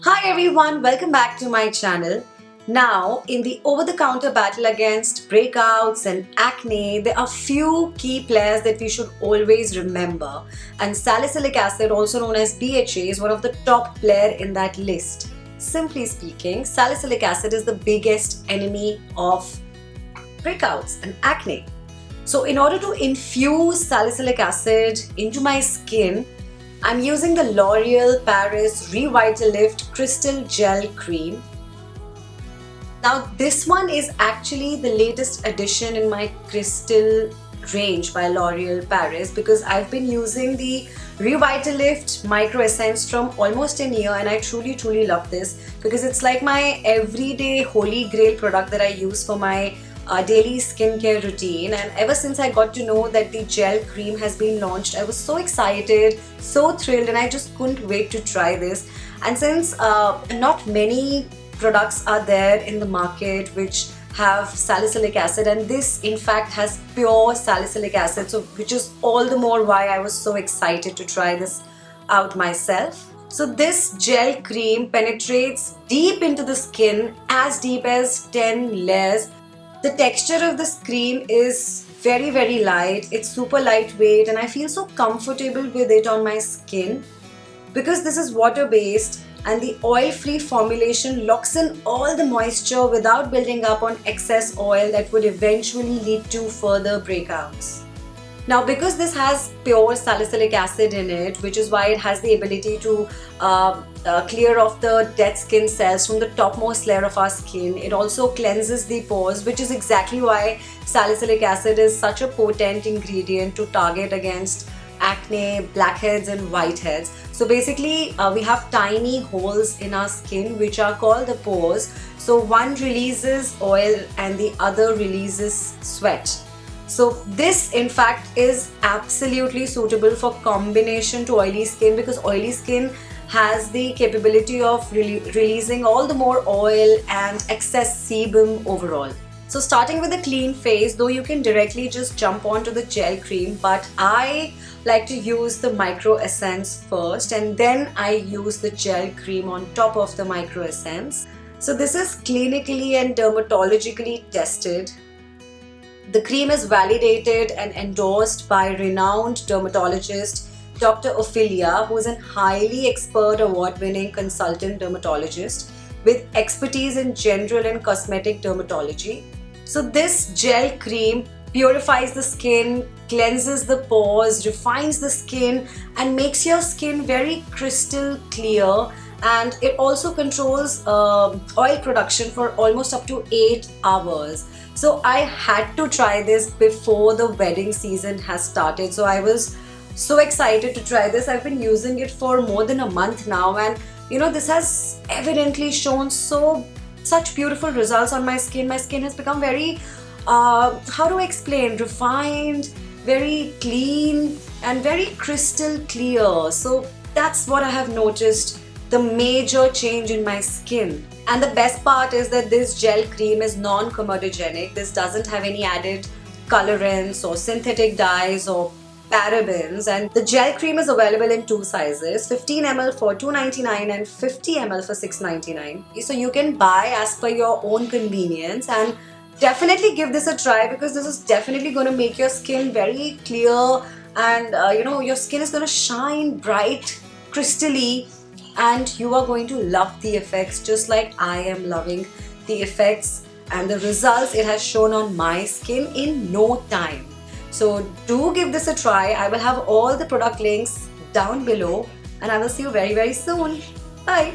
Hi everyone, welcome back to my channel. Now, in the over-the-counter battle against breakouts and acne, there are few key players that we should always remember. And salicylic acid, also known as BHA, is one of the top player in that list. Simply speaking, salicylic acid is the biggest enemy of breakouts and acne. So in order to infuse salicylic acid into my skin, I'm using the L'Oreal Paris Revitalift Crystal Gel Cream. Now this one is actually the latest addition in my crystal range by L'Oreal Paris because I've been using the Revitalift Micro Essence from almost a year and I truly love this because it's like my everyday holy grail product that I use for my daily skincare routine. And ever since I got to know that the gel cream has been launched, I was so excited, so thrilled, and I just couldn't wait to try this. And since not many products are there in the market which have salicylic acid, and this in fact has pure salicylic acid, so which is all the more why I was so excited to try this out myself. So this gel cream penetrates deep into the skin, as deep as 10 layers. The texture of this cream is very light, it's super lightweight, and I feel so comfortable with it on my skin. Because this is water based and the oil free formulation locks in all the moisture without building up on excess oil that would eventually lead to further breakouts. Now because this has pure salicylic acid in it, which is why it has the ability to clear off the dead skin cells from the topmost layer of our skin, it also cleanses the pores, which is exactly why salicylic acid is such a potent ingredient to target against acne, blackheads and whiteheads. So basically we have tiny holes in our skin which are called the pores. So one releases oil and the other releases sweat. So this in fact is absolutely suitable for combination to oily skin because oily skin has the capability of releasing all the more oil and excess sebum overall. So starting with a clean face, though you can directly just jump onto the gel cream, but I like to use the micro essence first and then I use the gel cream on top of the micro essence. So this is clinically and dermatologically tested. The cream is validated and endorsed by renowned dermatologist Dr. Ophelia, who is a highly expert award-winning consultant dermatologist with expertise in general and cosmetic dermatology. So this gel cream purifies the skin, cleanses the pores, refines the skin and makes your skin very crystal clear, and it also controls oil production for almost up to 8 hours. So I had to try this before the wedding season has started. So I was so excited to try this. I've been using it for more than a month now, and you know, this has evidently shown such beautiful results on my skin. My skin has become very, how do I explain, refined, very clean and very crystal clear. So that's what I have noticed, the major change in my skin. And the best part is that this gel cream is non-comedogenic. This doesn't have any added colorants or synthetic dyes or parabens, and the gel cream is available in 2 sizes, 15 ml for $2.99 and 50 ml for $6.99. So you can buy as per your own convenience, and definitely give this a try because this is definitely going to make your skin very clear, and you know, your skin is going to shine bright, crystally, and you are going to love the effects just like I am loving the effects and the results it has shown on my skin in no time. So do give this a try. I will have all the product links down below and I will see you very soon. Bye.